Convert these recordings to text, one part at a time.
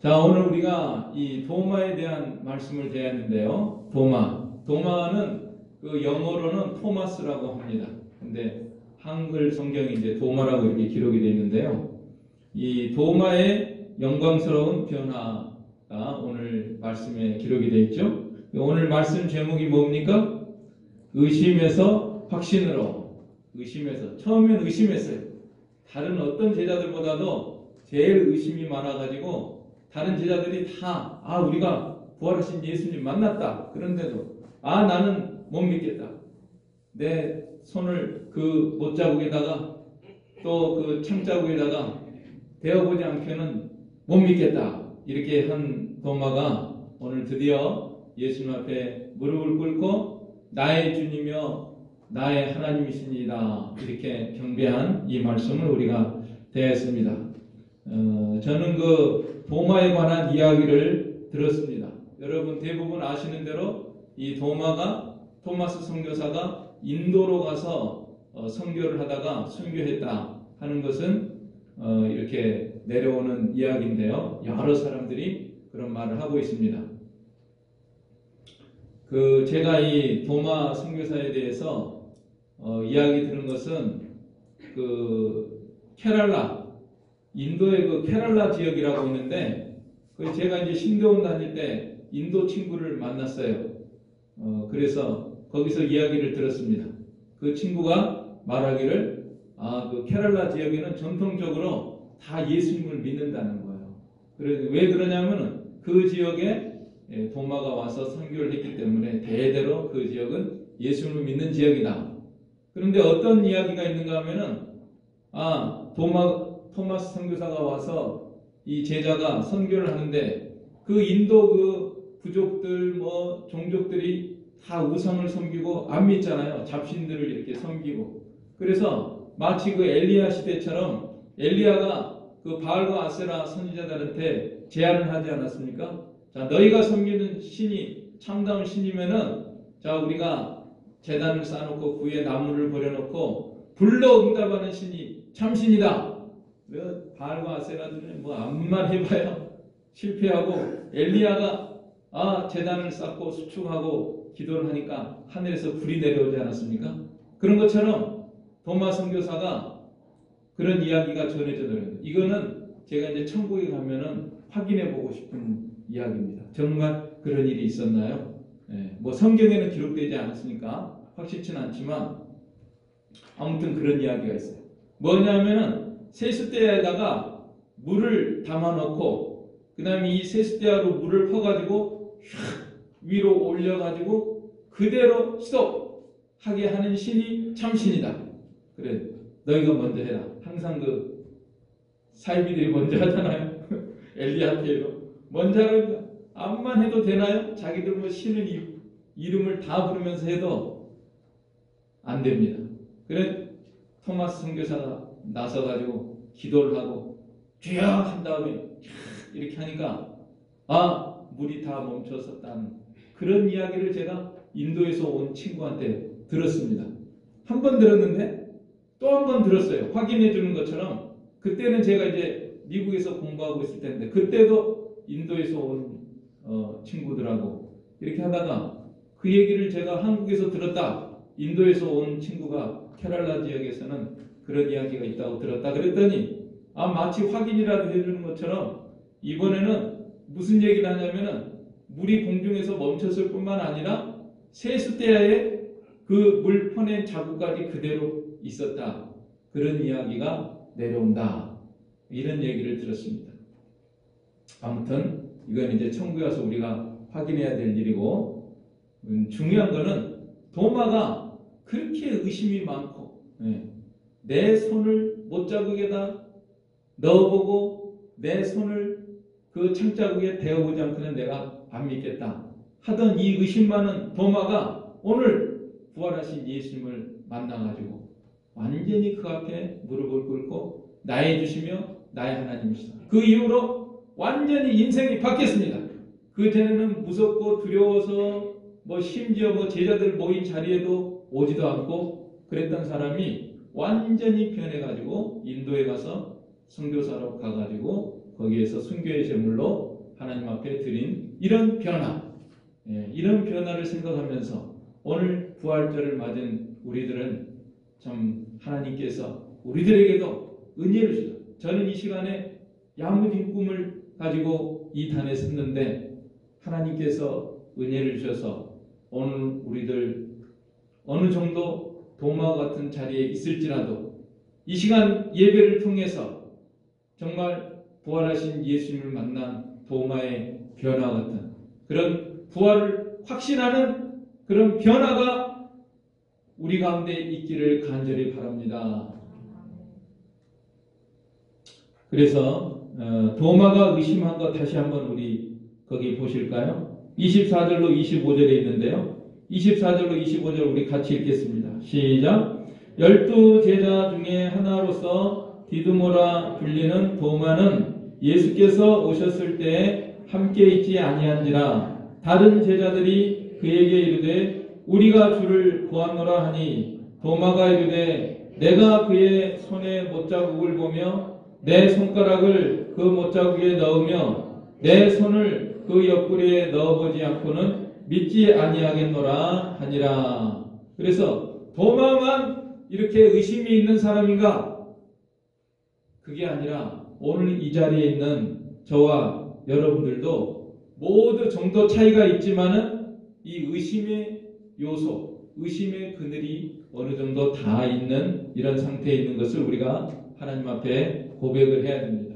자, 오늘 우리가 이 도마에 대한 말씀을 드렸는데요. 도마는 그 영어로는 토마스라고 합니다. 근데 한글 성경이 이제 도마라고 이렇게 기록이 되어 있는데요. 이 도마의 영광스러운 변화가 오늘 말씀에 기록이 되어 있죠. 오늘 말씀 제목이 뭡니까? 의심에서 확신으로. 처음엔 의심했어요. 다른 어떤 제자들보다도 제일 의심이 많아가지고 다른 제자들이 다 우리가 부활하신 예수님 만났다. 그런데도 나는 못 믿겠다. 내 손을 그 못자국에다가 또 그 창자국에다가 대어보지 않게는 못 믿겠다. 이렇게 한 도마가 오늘 드디어 예수님 앞에 무릎을 꿇고 나의 주님이여 나의 하나님이십니다. 이렇게 경배한 이 말씀을 우리가 대했습니다. 저는 그 도마에 관한 이야기를 들었습니다. 여러분 대부분 아시는 대로 이 토마스 선교사가 인도로 가서 선교를 하다가 순교했다 하는 것은 이렇게 내려오는 이야기인데요. 여러 사람들이 그런 말을 하고 있습니다. 제가 이 도마 선교사에 대해서 이야기 들은 것은 케랄라, 인도의 그 케랄라 지역이라고 있는데 제가 이제 신대원 다닐 때 인도 친구를 만났어요. 그래서 거기서 이야기를 들었습니다. 그 친구가 말하기를 그 케랄라 지역에는 전통적으로 다 예수님을 믿는다는 거예요. 왜 그러냐면은 그 지역에 도마가 와서 선교를 했기 때문에 대대로 그 지역은 예수님을 믿는 지역이다. 그런데 어떤 이야기가 있는가 하면은 토마스 선교사가 와서 이 제자가 선교를 하는데 그 인도 그 부족들 종족들이 다 우상을 섬기고 안 믿잖아요. 잡신들을 이렇게 섬기고. 그래서 마치 그 엘리야 시대처럼 엘리야가 그 바알과 아세라 선지자들한테 제안을 하지 않았습니까? 자, 너희가 섬기는 신이 참다운 신이면은 우리가 제단을 쌓아놓고 그 위에 나무를 버려놓고 불러 응답하는 신이 참신이다. 바알과 아세라들은 암만 해봐야 실패하고 엘리야가 제단을 쌓고 수축하고 기도를 하니까 하늘에서 불이 내려오지 않았습니까? 그런 것처럼 도마 선교사가 그런 이야기가 전해져 들어요. 이거는 제가 이제 천국에 가면은 확인해 보고 싶은 이야기입니다. 정말 그런 일이 있었나요? 성경에는 기록되지 않았으니까 확실치는 않지만 아무튼 그런 이야기가 있어요. 뭐냐면은 세숫대야에다가 물을 담아놓고 그 다음에 이 세숫대야로 물을 퍼가지고 위로 올려가지고 그대로 스톱하게 하는 신이 참신이다. 그래, 너희가 먼저 해라. 항상 그 사이비들이 먼저 하잖아요. 엘리야한테도 먼저 하라. 암만 해도 되나요? 자기들 신의 이름을 다 부르면서 해도 안 됩니다. 그래 토마스 선교사가 나서가지고 기도를 하고 주여 한 다음에 이렇게 하니까 물이 다 멈췄었다는 그런 이야기를 제가 인도에서 온 친구한테 들었습니다. 한 번 들었는데 또 한 번 들었어요. 확인해 주는 것처럼. 그때는 제가 이제 미국에서 공부하고 있을 텐데 그때도 인도에서 온 친구들하고 이렇게 하다가 그 얘기를 제가 한국에서 들었다. 인도에서 온 친구가 케랄라 지역에서는 그런 이야기가 있다고 들었다. 그랬더니 마치 확인이라도 해주는 것처럼 이번에는 무슨 얘기를 하냐면은 물이 공중에서 멈췄을 뿐만 아니라 세숫대야에 그 물 퍼낸 자국까지 그대로 있었다. 그런 이야기가 내려온다. 이런 얘기를 들었습니다. 아무튼 이건 이제 천국에 와서 우리가 확인해야 될 일이고 중요한 거는 도마가 그렇게 의심이 많고 내 손을 못자국에다 넣어보고 내 손을 그 창자국에 대어보지 않고는 내가 안 믿겠다 하던 이 의심 많은 도마가 오늘 부활하신 예수님을 만나가지고 완전히 그 앞에 무릎을 꿇고 나의 주시며 나의 하나님이시다. 그 이후로 완전히 인생이 바뀌었습니다. 그 전에는 무섭고 두려워서 심지어 제자들 모인 자리에도 오지도 않고 그랬던 사람이 완전히 변해가지고 인도에 가서 선교사로 가가지고 거기에서 순교의 제물로 하나님 앞에 드린 이런 변화, 이런 변화를 생각하면서 오늘 부활절을 맞은 우리들은 참 하나님께서 우리들에게도 은혜를 주셔. 저는 이 시간에 야무진 꿈을 가지고 이 단에 섰는데 하나님께서 은혜를 주셔서 오늘 우리들 어느 정도 도마와 같은 자리에 있을지라도 이 시간 예배를 통해서 정말 부활하신 예수님을 만난 도마의 변화 같은 그런 부활을 확신하는 그런 변화가 우리 가운데 있기를 간절히 바랍니다. 그래서 도마가 의심한 것 다시 한번 우리 거기 보실까요? 24절로 25절에 있는데요. 24절로 25절 우리 같이 읽겠습니다. 시작. 12제자 중에 하나로서 디두모라 불리는 도마는 예수께서 오셨을 때 함께 있지 아니한지라 다른 제자들이 그에게 이르되 우리가 주를 보았노라 하니 도마가 이르되 내가 그의 손에 못자국을 보며 내 손가락을 그 못자국에 넣으며 내 손을 그 옆구리에 넣어보지 않고는 믿지 아니하겠노라 하니라. 그래서 도마만 이렇게 의심이 있는 사람인가? 그게 아니라 오늘 이 자리에 있는 저와 여러분들도 모두 정도 차이가 있지만은 이 의심의 요소, 의심의 그늘이 어느 정도 다 있는 이런 상태에 있는 것을 우리가 하나님 앞에 고백을 해야 됩니다.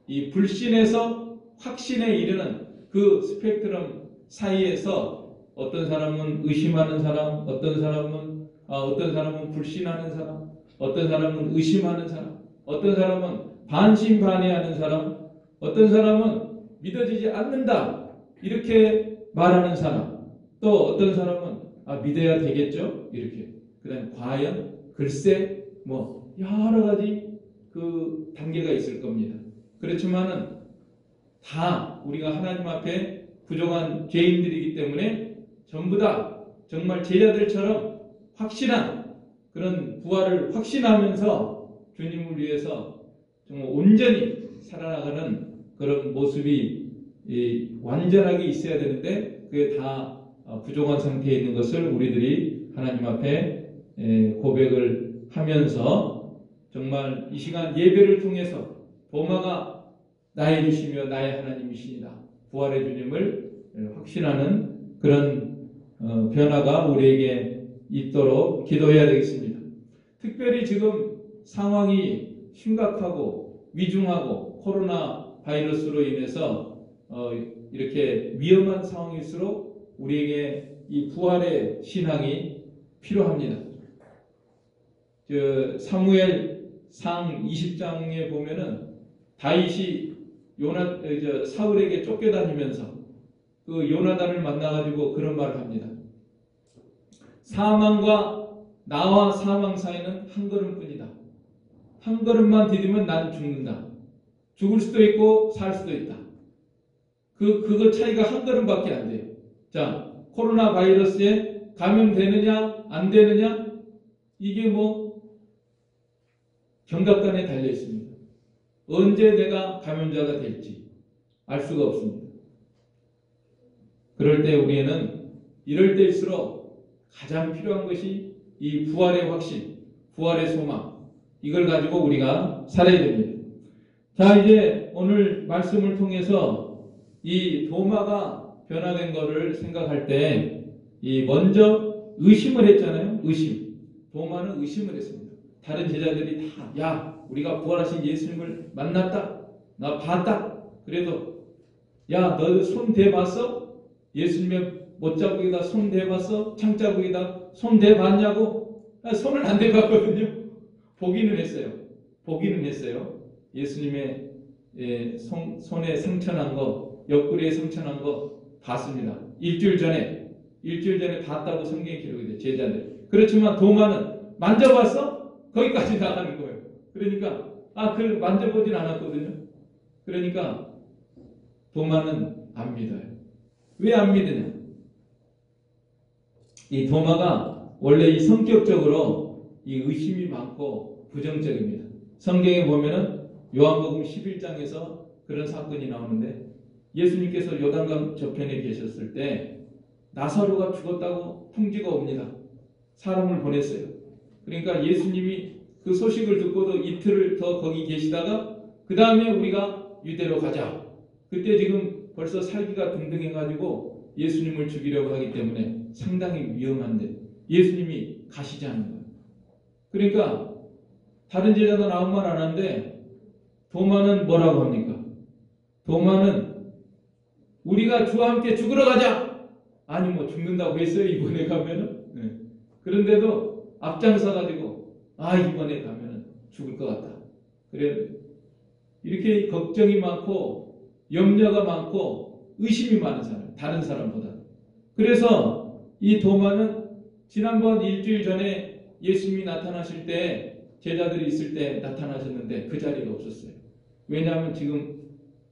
이 불신에서 확신에 이르는 그 스펙트럼 사이에서 어떤 사람은 의심하는 사람, 어떤 사람은 불신하는 사람, 어떤 사람은 의심하는 사람, 어떤 사람은 반신반의하는 사람, 어떤 사람은 믿어지지 않는다 이렇게 말하는 사람, 또 어떤 사람은 믿어야 되겠죠 이렇게. 그다음 과연, 글쎄, 뭐 여러 가지 그 단계가 있을 겁니다. 그렇지만은 다 우리가 하나님 앞에 부족한 죄인들이기 때문에 전부 다 정말 제자들처럼 확실한 그런 부활을 확신하면서 주님을 위해서 정말 온전히 살아나가는 그런 모습이 완전하게 있어야 되는데 그게 다 부족한 상태에 있는 것을 우리들이 하나님 앞에 고백을 하면서 정말 이 시간 예배를 통해서 도마가 나의 주시며 나의 하나님이시니다 부활의 주님을 확신하는 그런 변화가 우리에게 있도록 기도해야 되겠습니다. 특별히 지금 상황이 심각하고 위중하고 코로나 바이러스로 인해서 이렇게 위험한 상황일수록 우리에게 이 부활의 신앙이 필요합니다. 사무엘상 20장에 보면은 다윗이 사울에게 쫓겨다니면서 그 요나단을 만나가지고 그런 말을 합니다. 사망과 나와 사망 사이는 한 걸음뿐이다. 한 걸음만 디디면 난 죽는다. 죽을 수도 있고 살 수도 있다. 그거 차이가 한 걸음밖에 안 돼요. 자, 코로나 바이러스에 감염되느냐 안 되느냐 이게 뭐 경각간에 달려 있습니다. 언제 내가 감염자가 될지 알 수가 없습니다. 그럴 때 우리는 이럴 때일수록 가장 필요한 것이 이 부활의 확신, 부활의 소망 이걸 가지고 우리가 살아야 됩니다. 자, 이제 오늘 말씀을 통해서 이 도마가 변화된 것을 생각할 때 먼저 의심을 했잖아요. 의심. 도마는 의심을 했습니다. 다른 제자들이 다 야 우리가 부활하신 예수님을 만났다. 나 봤다. 그래도 야 너 손 대봤어? 예수님의 못자국에다 손 대봤어? 창자국에다 손 대봤냐고? 손을 안 대봤거든요. 보기는 했어요. 예수님의 손에 상처난 거, 옆구리에 상처난 거 봤습니다. 일주일 전에 봤다고 성경에 기록이 돼요. 제자들. 그렇지만 도마는 만져봤어? 거기까지 나가는 거예요. 그러니까 그걸 만져보진 않았거든요. 그러니까 도마는 안 믿어요. 왜 안 믿으냐? 이 도마가 원래 이 성격적으로 이 의심이 많고 부정적입니다. 성경에 보면은 요한복음 11장에서 그런 사건이 나오는데 예수님께서 요단강 저편에 계셨을 때 나사로가 죽었다고 통지가 옵니다. 사람을 보냈어요. 그러니까 예수님이 그 소식을 듣고도 이틀을 더 거기 계시다가 그 다음에 우리가 유대로 가자. 그때 지금 벌써 살기가 등등해가지고 예수님을 죽이려고 하기 때문에 상당히 위험한데 예수님이 가시지 않는 거예요. 그러니까 다른 제자들은 아무 말 안 하는데 도마는 뭐라고 합니까? 도마는 우리가 주와 함께 죽으러 가자! 아니 뭐 죽는다고 했어요 이번에 가면은. 네. 그런데도 앞장서 가지고 이번에 가면은 죽을 것 같다. 그래 이렇게 걱정이 많고 염려가 많고 의심이 많은 사람, 다른 사람보다. 그래서 이 도마는 지난번 일주일 전에 예수님이 나타나실 때 제자들이 있을 때 나타나셨는데 그 자리가 없었어요. 왜냐하면 지금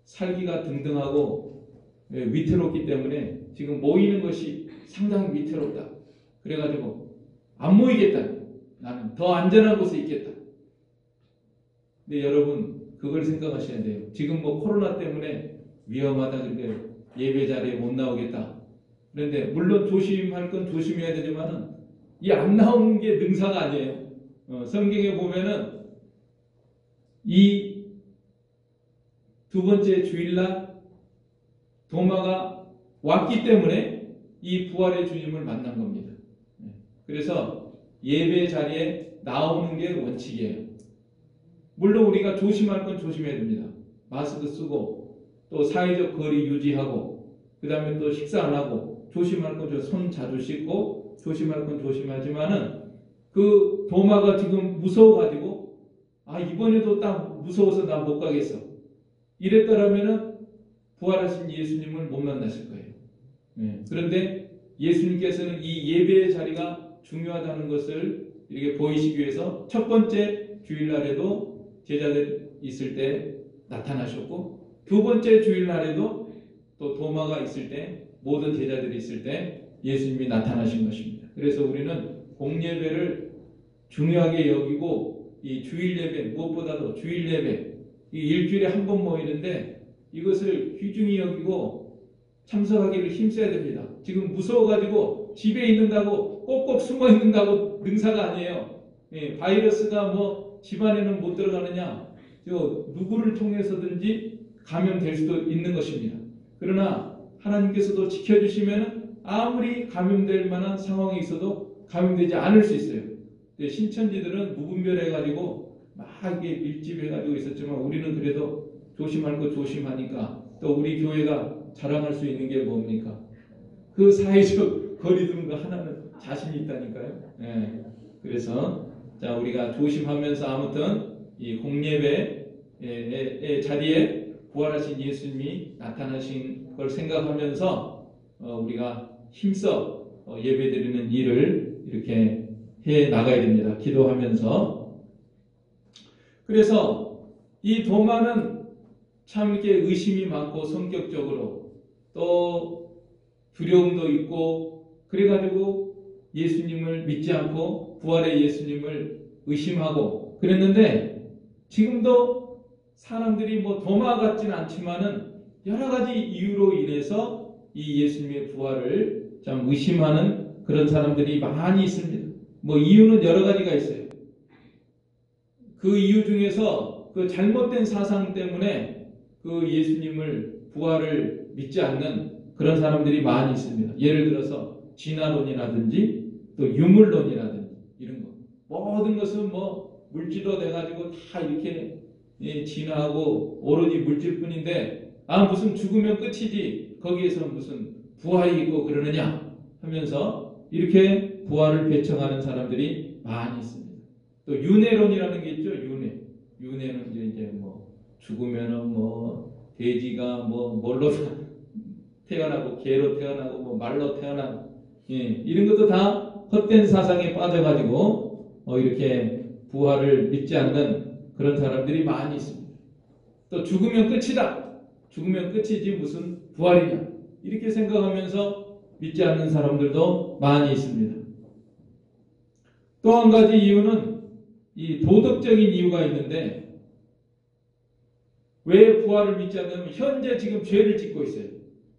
살기가 등등하고 위태롭기 때문에 지금 모이는 것이 상당히 위태롭다. 그래가지고 안 모이겠다. 나는 더 안전한 곳에 있겠다. 근데 여러분 그걸 생각하셔야 돼요. 지금 뭐 코로나 때문에 위험하다 그런데 예배 자리에 못 나오겠다. 그런데 물론 조심할 건 조심해야 되지만은 이 안 나오는 게 능사가 아니에요. 성경에 보면은 이 두 번째 주일날 도마가 왔기 때문에 이 부활의 주님을 만난 겁니다. 그래서 예배 자리에 나오는 게 원칙이에요. 물론 우리가 조심할 건 조심해야 됩니다. 마스크 쓰고 또 사회적 거리 유지하고 그 다음에 또 식사 안 하고 조심할 건 손 자주 씻고 조심할 건 조심하지만은 그 도마가 지금 무서워가지고 이번에도 딱 무서워서 나 못 가겠어. 이랬더라면은 부활하신 예수님을 못 만나실 거예요. 그런데 예수님께서는 이 예배의 자리가 중요하다는 것을 이렇게 보이시기 위해서 첫 번째 주일날에도 제자들 있을 때 나타나셨고 두 번째 주일날에도 또 도마가 있을 때 모든 제자들이 있을 때 예수님이 나타나신 것입니다. 그래서 우리는 공예배를 중요하게 여기고 이 주일 예배 무엇보다도 주일 예배 이 일주일에 한 번 모이는데 이것을 귀중히 여기고 참석하기를 힘써야 됩니다. 지금 무서워가지고 집에 있는다고 꼭꼭 숨어 있는다고 능사가 아니에요. 바이러스가 뭐 집안에는 못 들어가느냐 누구를 통해서든지 감염될 수도 있는 것입니다. 그러나 하나님께서도 지켜주시면 아무리 감염될 만한 상황이 있어도 감염되지 않을 수 있어요. 신천지들은 무분별해가지고 막 이게 밀집해가지고 있었지만 우리는 그래도 조심할 거 조심하니까 또 우리 교회가 자랑할 수 있는 게 뭡니까? 그 사회적 거리두는 거 하나는 자신이 있다니까요. 그래서 자 우리가 조심하면서 아무튼 이 공예배의 자리에 부활하신 예수님이 나타나신 걸 생각하면서 우리가 힘써 예배드리는 일을 이렇게 해 나가야 됩니다. 기도하면서. 그래서 이 도마는 참 이렇게 의심이 많고 성격적으로 또 두려움도 있고 그래가지고 예수님을 믿지 않고 부활의 예수님을 의심하고 그랬는데 지금도 사람들이 뭐 도마 같진 않지만은 여러 가지 이유로 인해서 이 예수님의 부활을 참 의심하는 그런 사람들이 많이 있습니다. 뭐 이유는 여러 가지가 있어요. 그 이유 중에서 그 잘못된 사상 때문에 그 예수님을 부활을 믿지 않는 그런 사람들이 많이 있습니다. 예를 들어서 진화론이라든지 또 유물론이라든지 이런 거. 모든 것은 뭐 물질로 돼가지고 다 이렇게 진화하고 오로지 물질뿐인데 무슨 죽으면 끝이지 거기에서 무슨 부활이 있고 그러느냐 하면서 이렇게 부활을 배척하는 사람들이 많이 있습니다. 또 윤회론이라는 게 있죠. 윤회는 이제 뭐 죽으면은 뭐 돼지가 뭐 뭘로 태어나고 개로 태어나고 뭐 말로 태어나고 이런 것도 다 헛된 사상에 빠져가지고 이렇게 부활을 믿지 않는 그런 사람들이 많이 있습니다. 또 죽으면 끝이다. 죽으면 끝이지 무슨 부활이냐 이렇게 생각하면서 믿지 않는 사람들도 많이 있습니다. 또 한 가지 이유는 이 도덕적인 이유가 있는데 왜 부활을 믿지 않냐면 현재 지금 죄를 짓고 있어요.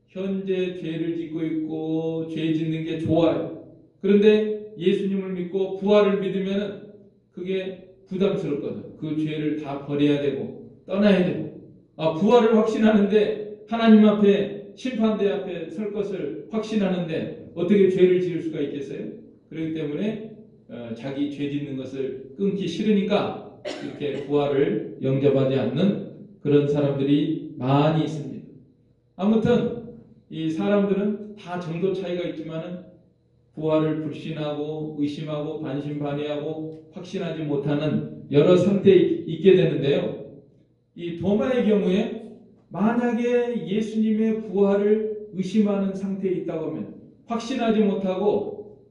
현재 죄를 짓고 있고 죄 짓는 게 좋아요. 그런데 예수님을 믿고 부활을 믿으면 그게 부담스럽거든. 그 죄를 다 버려야 되고 떠나야 되고 부활을 확신하는데 하나님 앞에 심판대 앞에 설 것을 확신하는데 어떻게 죄를 지을 수가 있겠어요? 그렇기 때문에 자기 죄 짓는 것을 끊기 싫으니까 이렇게 부활을 영접하지 않는 그런 사람들이 많이 있습니다. 아무튼 이 사람들은 다 정도 차이가 있지만은 부활을 불신하고 의심하고 반신반의하고 확신하지 못하는 여러 상태에 있게 되는데요. 이 도마의 경우에 만약에 예수님의 부활을 의심하는 상태에 있다고 하면 확신하지 못하고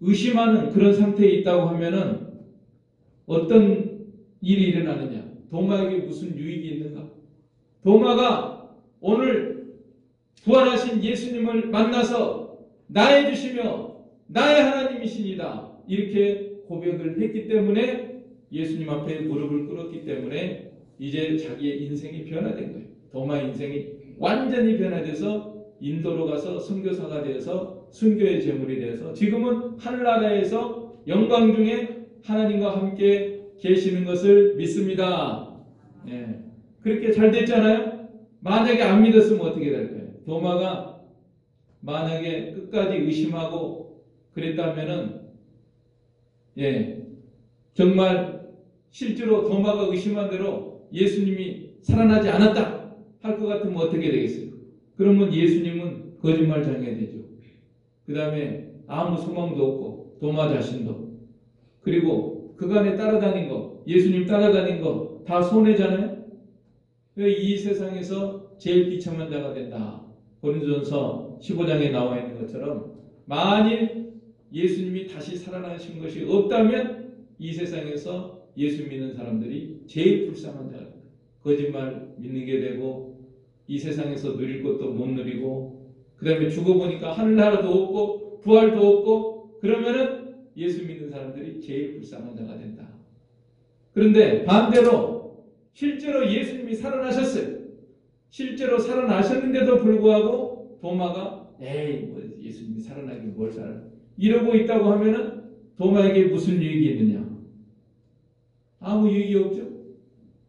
의심하는 그런 상태에 있다고 하면은 어떤 일이 일어나느냐? 도마에게 무슨 유익이 있는가? 도마가 오늘 부활하신 예수님을 만나서 나의 주시며 나의 하나님이시니다 이렇게 고백을 했기 때문에 예수님 앞에 무릎을 꿇었기 때문에 이제 자기의 인생이 변화된 거예요. 도마의 인생이 완전히 변화돼서 인도로 가서 선교사가 되어서 순교의 제물이 되어서 지금은 하늘나라에서 영광 중에 하나님과 함께 계시는 것을 믿습니다. 예. 그렇게 잘 됐잖아요. 만약에 안 믿었으면 어떻게 될까요? 도마가 만약에 끝까지 의심하고 그랬다면은 정말 실제로 도마가 의심한 대로 예수님이 살아나지 않았다 할 것 같으면 어떻게 되겠어요? 그러면 예수님은 거짓말장애가 되죠. 그 다음에 아무 소망도 없고 도마 자신도 그리고 그간에 따라다닌 거 예수님 따라다닌 거 다 손해잖아요. 이 세상에서 제일 비참한 자가 된다. 고린도전서 15장에 나와 있는 것처럼 만일 예수님이 다시 살아나신 것이 없다면 이 세상에서 예수 믿는 사람들이 제일 불쌍한 자가 된다. 거짓말 믿는 게 되고 이 세상에서 누릴 것도 못 누리고 그 다음에 죽어보니까 하늘나라도 없고 부활도 없고 그러면은 예수 믿는 사람들이 제일 불쌍한 자가 된다. 그런데 반대로 실제로 예수님이 살아나셨어요. 실제로 살아나셨는데도 불구하고 도마가 뭐 예수님이 살아나긴 뭘 살아 이러고 있다고 하면은 도마에게 무슨 유익이 있느냐? 아무 유익이 없죠.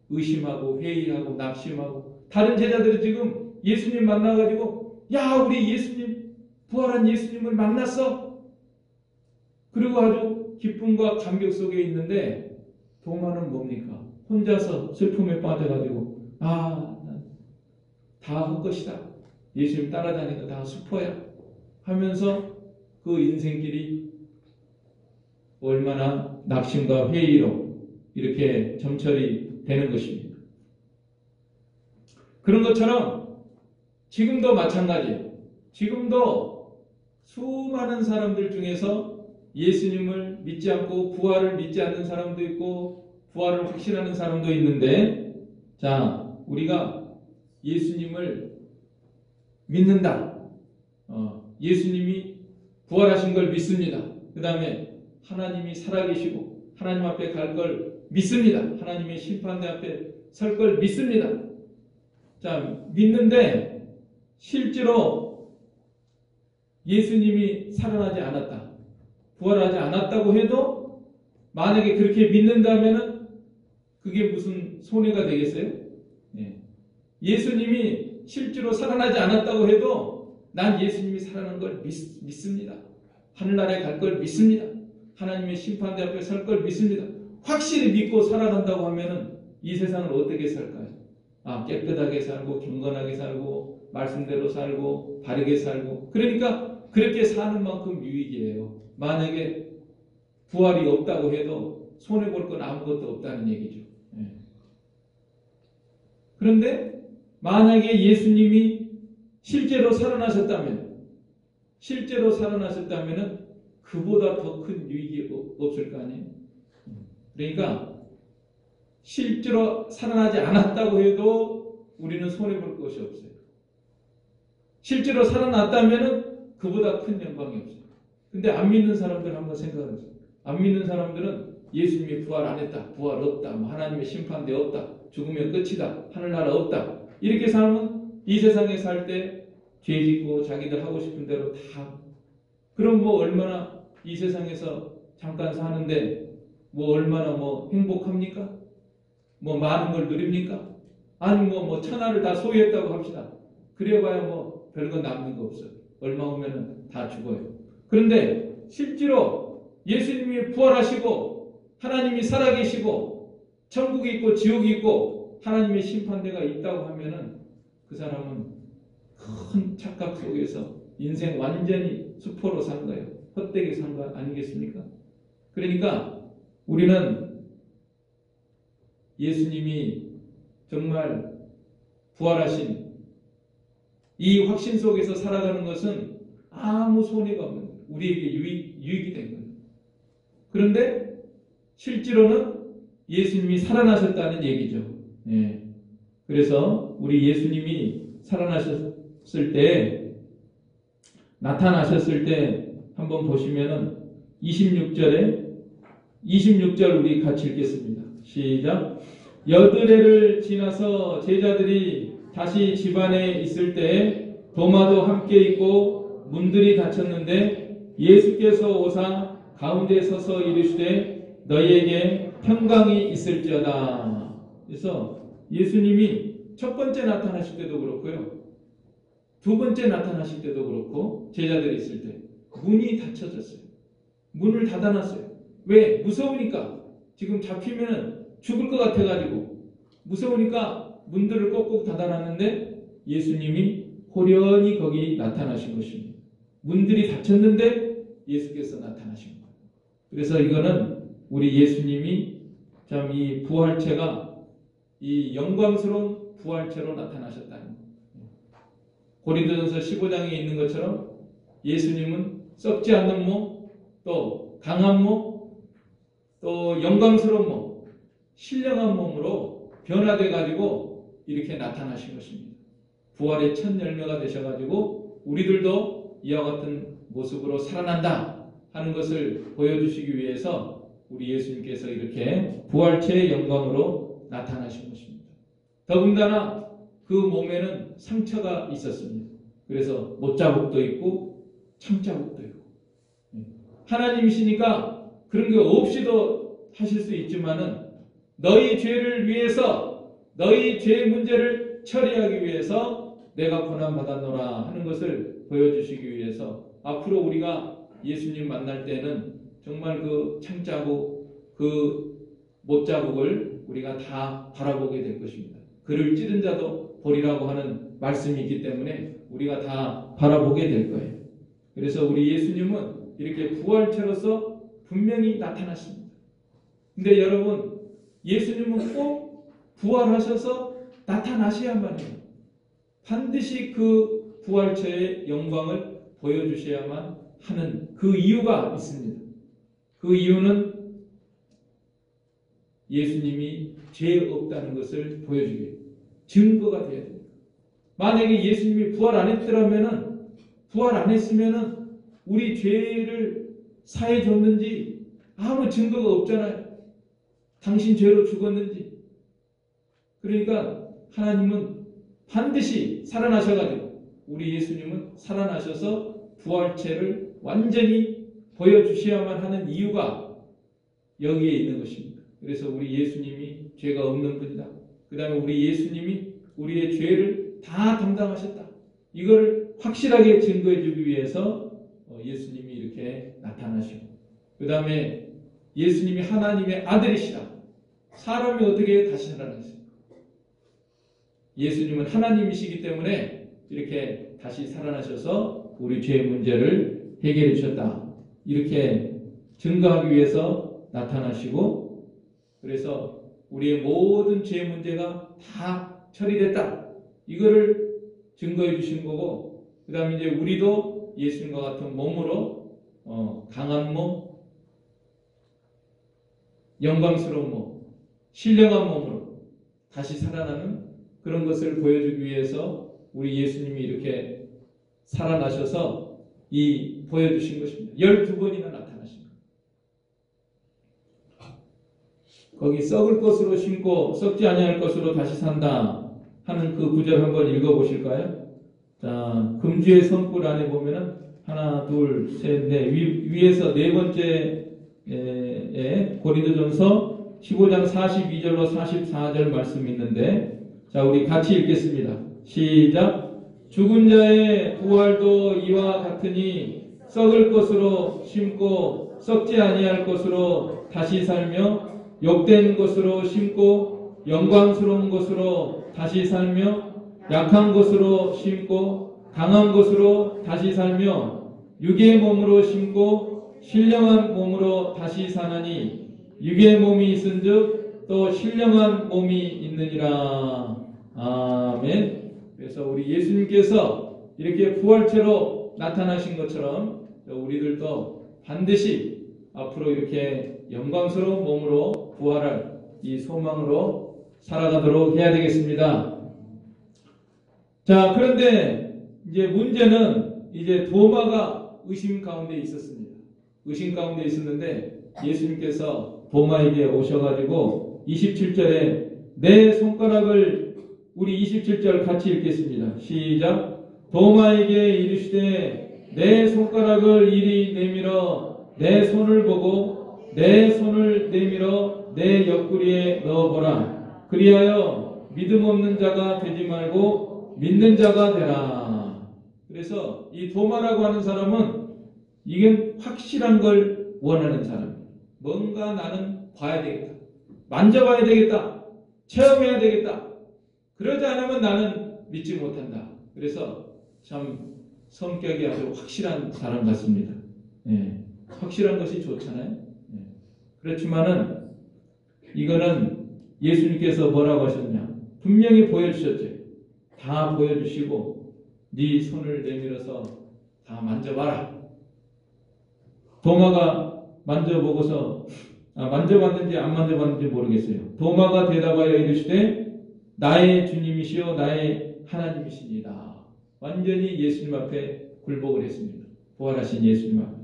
의심하고 회의하고 낙심하고 다른 제자들은 지금 예수님 만나가지고 야 우리 예수님 부활한 예수님을 만났어. 그리고 아주 기쁨과 감격 속에 있는데 도마는 뭡니까? 혼자서 슬픔에 빠져가지고 다 헛것이다. 예수님 따라다니는 거 다 수포야 하면서 그 인생길이 얼마나 낙심과 회의로 이렇게 점철이 되는 것입니다. 그런 것처럼 지금도 마찬가지예요. 지금도 수많은 사람들 중에서 예수님을 믿지 않고 부활을 믿지 않는 사람도 있고 부활을 확신하는 사람도 있는데 자 우리가 예수님을 믿는다. 예수님이 부활하신 걸 믿습니다. 그 다음에 하나님이 살아계시고 하나님 앞에 갈 걸 믿습니다. 하나님의 심판대 앞에 설 걸 믿습니다. 자 믿는데 실제로 예수님이 살아나지 않았다. 부활하지 않았다고 해도 만약에 그렇게 믿는다면은 그게 무슨 손해가 되겠어요? 예수님이 실제로 살아나지 않았다고 해도 난 예수님이 살아난 걸 믿습니다. 하늘나라에 갈 걸 믿습니다. 하나님의 심판대 앞에 설 걸 믿습니다. 확실히 믿고 살아간다고 하면은 이 세상을 어떻게 살까요? 깨끗하게 살고 경건하게 살고 말씀대로 살고 바르게 살고 그러니까 그렇게 사는 만큼 유익이에요. 만약에 부활이 없다고 해도 손해볼 건 아무것도 없다는 얘기죠. 그런데 만약에 예수님이 실제로 살아나셨다면 그보다 더 큰 유익이 없을 거 아니에요. 그러니까 실제로 살아나지 않았다고 해도 우리는 손해볼 것이 없어요. 실제로 살아났다면 그보다 큰 영광이 없어요. 근데 안 믿는 사람들 한번 생각해보세요. 안 믿는 사람들은 예수님이 부활 안 했다, 부활 없다, 하나님의 심판대 없다 죽으면 끝이다. 하늘나라 없다. 이렇게 살면 이 세상에 살 때 죄 짓고 자기들 하고 싶은 대로 다. 그럼 뭐 얼마나 이 세상에서 잠깐 사는데 뭐 얼마나 뭐 행복합니까? 뭐 많은 걸 누립니까? 아니 뭐 천하를 다 소유했다고 합시다. 그래봐야 뭐 별거 남는 거 없어요. 얼마 오면은 다 죽어요. 그런데 실제로 예수님이 부활하시고 하나님이 살아계시고 천국이 있고 지옥이 있고 하나님의 심판대가 있다고 하면은 그 사람은 큰 착각 속에서 인생 완전히 수포로 산 거예요. 헛되게 산 거 아니겠습니까? 그러니까 우리는 예수님이 정말 부활하신 이 확신 속에서 살아가는 것은 아무 손해가 없는 거예요. 우리에게 유익이 된 거예요. 그런데 실제로는 예수님이 살아나셨다는 얘기죠. 예. 그래서 우리 예수님이 살아나셨을 때, 나타나셨을 때 한번 보시면은 26절 우리 같이 읽겠습니다. 시작. 여드레를 지나서 제자들이 다시 집안에 있을 때 도마도 함께 있고 문들이 닫혔는데 예수께서 오사 가운데 서서 이르시되 너희에게 평강이 있을지어다. 그래서 예수님이 첫 번째 나타나실 때도 그렇고요. 두 번째 나타나실 때도 그렇고 제자들이 있을 때 문이 닫혀졌어요. 문을 닫아놨어요. 왜? 무서우니까. 지금 잡히면 죽을 것 같아가지고 무서우니까 문들을 꼭꼭 닫아놨는데 예수님이 호련히 거기 나타나신 것입니다. 문들이 닫혔는데 예수께서 나타나신 거예요. 그래서 이거는 우리 예수님이 참 이 부활체가 이 영광스러운 부활체로 나타나셨다는 거예요. 고린도전서 15장에 있는 것처럼 예수님은 썩지 않는 몸, 또 강한 몸, 또 영광스러운 몸, 신령한 몸으로 변화돼 가지고 이렇게 나타나신 것입니다. 부활의 첫 열매가 되셔가지고 우리들도 이와 같은 모습으로 살아난다 하는 것을 보여주시기 위해서 우리 예수님께서 이렇게 부활체의 영광으로 나타나신 것입니다. 더군다나 그 몸에는 상처가 있었습니다. 그래서 못자국도 있고 창자국도 있고. 하나님이시니까 그런 게 없이도 하실 수 있지만은 너희 죄를 위해서 너희 죄 문제를 처리하기 위해서 내가 고난받았노라 하는 것을 보여주시기 위해서 앞으로 우리가 예수님 만날 때는 정말 그 창자국, 그 못자국을 우리가 다 바라보게 될 것입니다. 그를 찌른 자도 보리라고 하는 말씀이 있기 때문에 우리가 다 바라보게 될 거예요. 그래서 우리 예수님은 이렇게 부활체로서 분명히 나타나십니다. 근데 여러분, 예수님은 꼭 부활하셔서 나타나셔야만 해요. 반드시 그 부활체의 영광을 보여주셔야만 하는 그 이유가 있습니다. 그 이유는 예수님이 죄 없다는 것을 보여주기 위해 증거가 되어야 됩니다. 만약에 예수님이 부활 안 했더라면은, 부활 안 했으면은 우리 죄를 사해 줬는지 아무 증거가 없잖아요. 당신 죄로 죽었는지. 그러니까 하나님은 반드시 살아나셔가지고 우리 예수님은 살아나셔서 부활체를 완전히 보여주셔야만 하는 이유가 여기에 있는 것입니다. 그래서 우리 예수님이 죄가 없는 분이다. 그 다음에 우리 예수님이 우리의 죄를 다 담당하셨다. 이걸 확실하게 증거해 주기 위해서 예수님이 이렇게 나타나시고, 그 다음에 예수님이 하나님의 아들이시다. 사람이 어떻게 다시 살아나겠어요? 예수님은 하나님이시기 때문에 이렇게 다시 살아나셔서 우리 죄의 문제를 해결해 주셨다. 이렇게 증거하기 위해서 나타나시고, 그래서 우리의 모든 죄의 문제가 다 처리됐다. 이거를 증거해 주신 거고, 그 다음에 이제 우리도 예수님과 같은 몸으로 강한 몸, 영광스러운 몸, 신령한 몸으로 다시 살아나는 그런 것을 보여주기 위해서 우리 예수님이 이렇게 살아나셔서 보여주신 것입니다. 12번이나 나타나신 것. 거기 썩을 것으로 심고 썩지 아니할 것으로 다시 산다 하는 그 구절 한번 읽어보실까요? 자, 금주의 성불 안에 보면은 하나, 둘, 셋, 넷 위에서 네 번째 고린도전서 15장 42절로 44절 말씀이 있는데, 자, 우리 같이 읽겠습니다. 시작. 죽은 자의 부활도 이와 같으니 썩을 것으로 심고 썩지 아니할 것으로 다시 살며 욕된 것으로 심고 영광스러운 것으로 다시 살며 약한 것으로 심고 강한 것으로 다시 살며 육의 몸으로 심고 신령한 몸으로 다시 사나니 육의 몸이 있은즉 또 신령한 몸이 있느니라. 아멘. 그래서 우리 예수님께서 이렇게 부활체로 나타나신 것처럼 우리들도 반드시 앞으로 이렇게 영광스러운 몸으로 부활할 이 소망으로 살아가도록 해야 되겠습니다. 자, 그런데 이제 문제는 이제 도마가 의심 가운데 있었습니다. 의심 가운데 있었는데 예수님께서 도마에게 오셔가지고 27절에 내 손가락을, 우리 27절 같이 읽겠습니다. 시작. 도마에게 이르시되 내 손가락을 이리 내밀어 내 손을 보고 내 손을 내밀어 내 옆구리에 넣어보라. 그리하여 믿음 없는 자가 되지 말고 믿는 자가 되라. 그래서 이 도마라고 하는 사람은 이게 확실한 걸 원하는 사람. 뭔가 나는 봐야 되겠다. 만져봐야 되겠다. 체험해야 되겠다. 그러지 않으면 나는 믿지 못한다. 그래서 참 성격이 아주 확실한 사람 같습니다. 예, 확실한 것이 좋잖아요. 예. 그렇지만은 이거는 예수님께서 뭐라고 하셨냐? 분명히 보여주셨죠. 다 보여주시고 네 손을 내밀어서 다 만져봐라. 도마가 만져보고서 만져봤는지 안 만져봤는지 모르겠어요. 도마가 대답하여 이르시되 나의 주님이시여 나의 하나님이십니다. 완전히 예수님 앞에 굴복을 했습니다. 부활하신 예수님 앞에.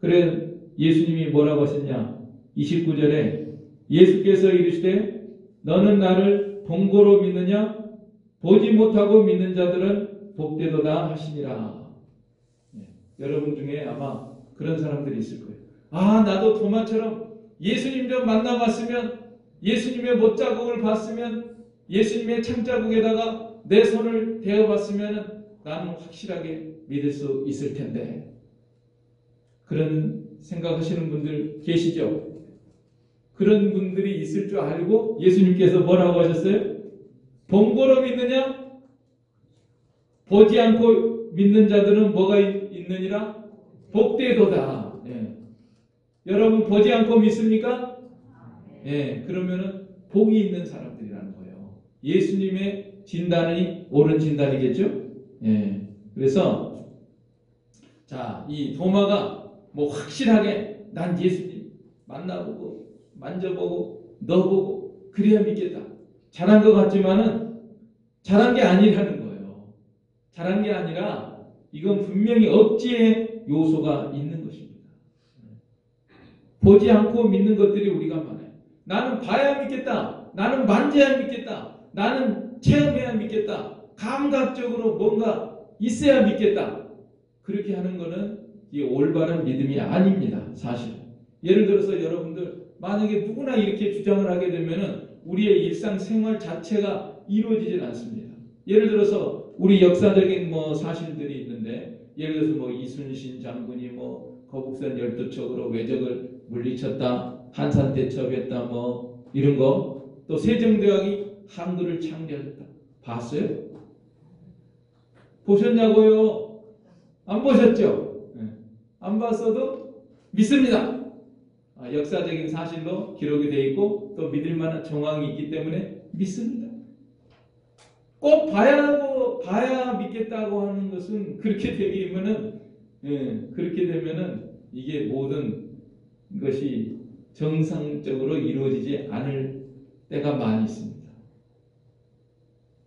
그래 예수님이 뭐라고 하셨냐? 29절에 예수께서 이르시되 너는 나를 본고로 믿느냐? 보지 못하고 믿는 자들은 복되도다 하시니라. 여러분 중에 아마 그런 사람들이 있을 거예요. 나도 도마처럼 예수님 좀 만나봤으면, 예수님의 못자국을 봤으면, 예수님의 창자국에다가 내 손을 대어봤으면 나는 확실하게 믿을 수 있을 텐데. 그런 생각하시는 분들 계시죠? 그런 분들이 있을 줄 알고 예수님께서 뭐라고 하셨어요? 본고로 믿느냐? 보지 않고 믿는 자들은 뭐가 있느니라? 복되도다. 예. 여러분 보지 않고 믿습니까? 예. 그러면은 복이 있는 사람들이라는 거예요. 예수님의 진단이 옳은 진단이겠죠? 예. 그래서 자, 이 도마가 뭐 확실하게 난 예수님 만나보고 만져보고 넣어보고 그래야 믿겠다. 잘한 것 같지만은 잘한 게 아니라는 거예요. 잘한 게 아니라 이건 분명히 억지의 요소가 있는 것입니다. 보지 않고 믿는 것들이 우리가 많아요. 나는 봐야 믿겠다. 나는 만져야 믿겠다. 나는 체험해야 믿겠다. 감각적으로 뭔가 있어야 믿겠다. 그렇게 하는 것은 이 올바른 믿음이 아닙니다. 사실. 예를 들어서 여러분들 만약에 누구나 이렇게 주장을 하게 되면은 우리의 일상생활 자체가 이루어지질 않습니다. 예를 들어서 우리 역사적인 사실들이 있는데, 예를 들어서 이순신 장군이 거북선 12척으로 왜적을 물리쳤다, 한산 대첩했다, 이런 거. 또 세종대왕이 한글을 창제했다. 봤어요? 보셨냐고요? 안 보셨죠? 네. 안 봤어도 믿습니다. 역사적인 사실로 기록이 되어 있고 또 믿을 만한 정황이 있기 때문에 믿습니다. 꼭 봐야 믿겠다고 하는 것은 그렇게 되면은 이게 모든 것이 정상적으로 이루어지지 않을 때가 많이 있습니다.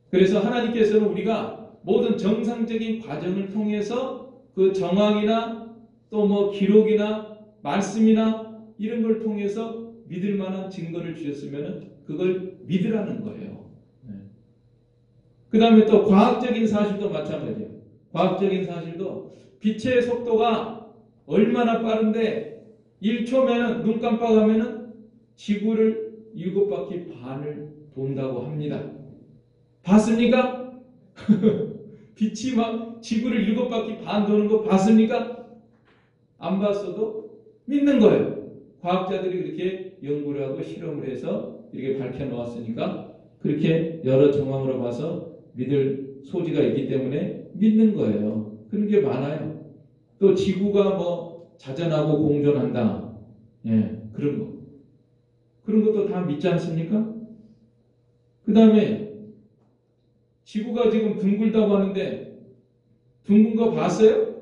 그래서 하나님께서는 우리가 모든 정상적인 과정을 통해서 그 정황이나 또 기록이나 말씀이나 이런 걸 통해서 믿을 만한 증거를 주셨으면 그걸 믿으라는 거예요. 그 다음에 또 과학적인 사실도 마찬가지예요. 과학적인 사실도 빛의 속도가 얼마나 빠른데 1초면 눈 깜빡하면 지구를 7바퀴 반을 돈다고 합니다. 봤습니까? 빛이 막 지구를 7바퀴 반 도는 거 봤습니까? 안 봤어도 믿는 거예요. 과학자들이 그렇게 연구를 하고 실험을 해서 이렇게 밝혀놓았으니까 그렇게 여러 정황으로 봐서 믿을 소지가 있기 때문에 믿는 거예요. 그런 게 많아요. 또 지구가 뭐 자전하고 공존한다. 예, 그런 거. 그런 것도 다 믿지 않습니까? 그 다음에 지구가 지금 둥글다고 하는데 둥근 거 봤어요?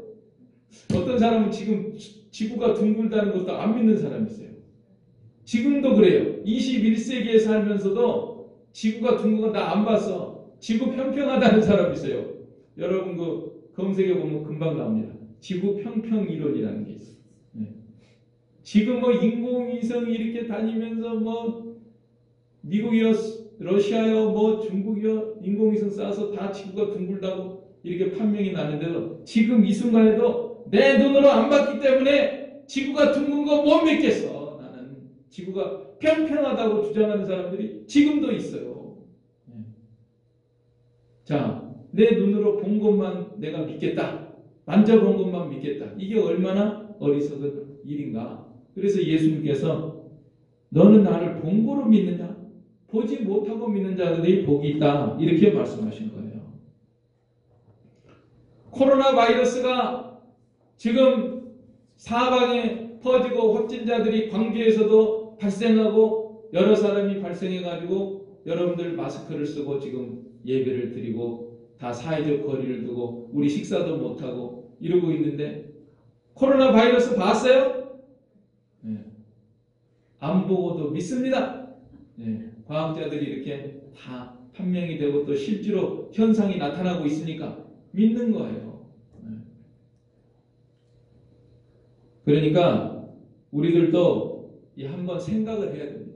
어떤 사람은 지금 지구가 둥글다는 것도 안 믿는 사람이 있어요. 지금도 그래요. 21세기에 살면서도 지구가 둥근 거 나 안 봤어. 지구 평평하다는 사람이 있어요. 여러분 그 검색해 보면 금방 나옵니다. 지구 평평 이론이라는 게 있어요. 네. 지금 뭐 인공위성이 이렇게 다니면서 뭐 미국이요, 러시아요, 뭐 중국이요, 인공위성 쏴서 다 지구가 둥글다고 이렇게 판명이 나는데도 지금 이 순간에도 내 눈으로 안 봤기 때문에 지구가 둥근 거 못 믿겠어. 나는 지구가 평평하다고 주장하는 사람들이 지금도 있어요. 자, 내 눈으로 본 것만 내가 믿겠다. 만져본 것만 믿겠다. 이게 얼마나 어리석은 일인가. 그래서 예수님께서 너는 나를 본 거로 믿느냐? 보지 못하고 믿는 자들이 복이 있다. 이렇게 말씀하신 거예요. 코로나 바이러스가 지금 사방에 퍼지고 확진자들이 광주에서도 발생하고 여러 사람이 발생해가지고 여러분들 마스크를 쓰고 지금 예배를 드리고 다 사회적 거리를 두고 우리 식사도 못하고 이러고 있는데 코로나 바이러스 봤어요? 네. 안 보고도 믿습니다. 네. 과학자들이 이렇게 다 판명이 되고 또 실제로 현상이 나타나고 있으니까 믿는 거예요. 네. 그러니까 우리들도 한번 생각을 해야 됩니다.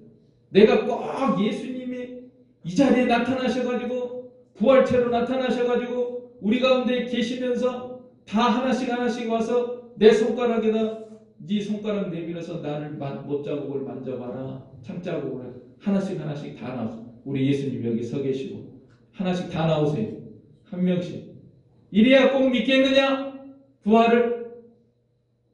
내가 꼭 예수님이 이 자리에 나타나셔가지고 부활체로 나타나셔가지고 우리 가운데 계시면서 다 하나씩 와서 내 손가락에다 네 손가락 내밀어서 나를 못자국을 만져봐라. 창자국을 하나씩 다 나오세요. 우리 예수님 여기 서 계시고 하나씩 다 나오세요. 한 명씩. 이래야 꼭 믿겠느냐? 부활을?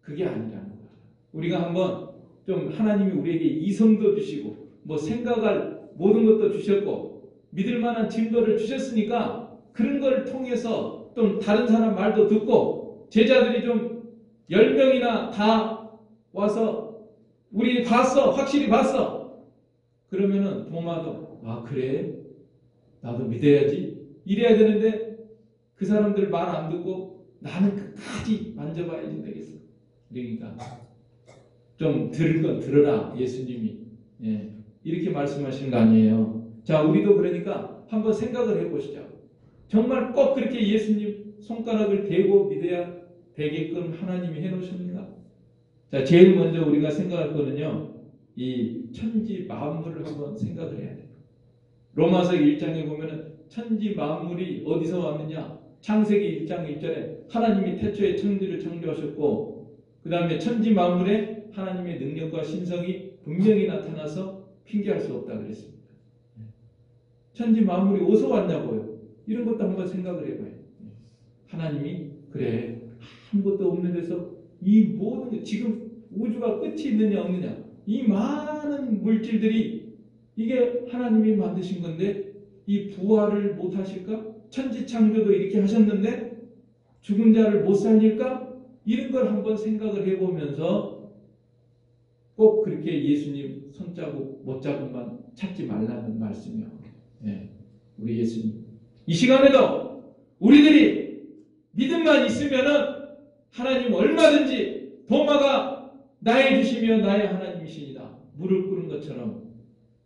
그게 아니라는 거예요. 우리가 한번 좀 하나님이 우리에게 이성도 주시고 뭐 생각할 모든 것도 주셨고 믿을 만한 증거를 주셨으니까 그런 걸 통해서 좀 다른 사람 말도 듣고 제자들이 좀 10명이나 다 와서 우리 봤어. 확실히 봤어. 그러면은 도마도 아 그래? 나도 믿어야지. 이래야 되는데 그 사람들 말 안 듣고 나는 끝까지 만져봐야지 되겠어. 그러니까 좀 들을 건 들어라. 예수님이. 예, 이렇게 말씀하시는 거 아니에요. 자, 우리도 그러니까 한번 생각을 해보시죠. 정말 꼭 그렇게 예수님 손가락을 대고 믿어야 되게끔 하나님이 해놓으십니까? 자, 제일 먼저 우리가 생각할 거는요. 이 천지 만물을 한번 생각을 해야 돼요. 로마서 1장에 보면은 천지 만물이 어디서 왔느냐? 창세기 1장 1절에 하나님이 태초에 천지를 창조하셨고 그 다음에 천지 만물에 하나님의 능력과 신성이 분명히 나타나서 핑계할 수 없다 그랬습니다. 천지 만물이 어디서 왔냐고요. 이런 것도 한번 생각을 해봐요. 하나님이 그래 아무것도 없는 데서 이 모든 지금 우주가 끝이 있느냐 없느냐 이 많은 물질들이 이게 하나님이 만드신 건데 이 부활을 못 하실까? 천지 창조도 이렇게 하셨는데 죽은 자를 못 살릴까? 이런 걸 한번 생각을 해보면서 꼭 그렇게 예수님 손자국 못자국만 찾지 말라는 말씀이요. 네, 우리 예수님 이 시간에도 우리들이 믿음만 있으면은 하나님 얼마든지 도마가 나의 주시며 나의 하나님이시니다 무릎 꿇은 것처럼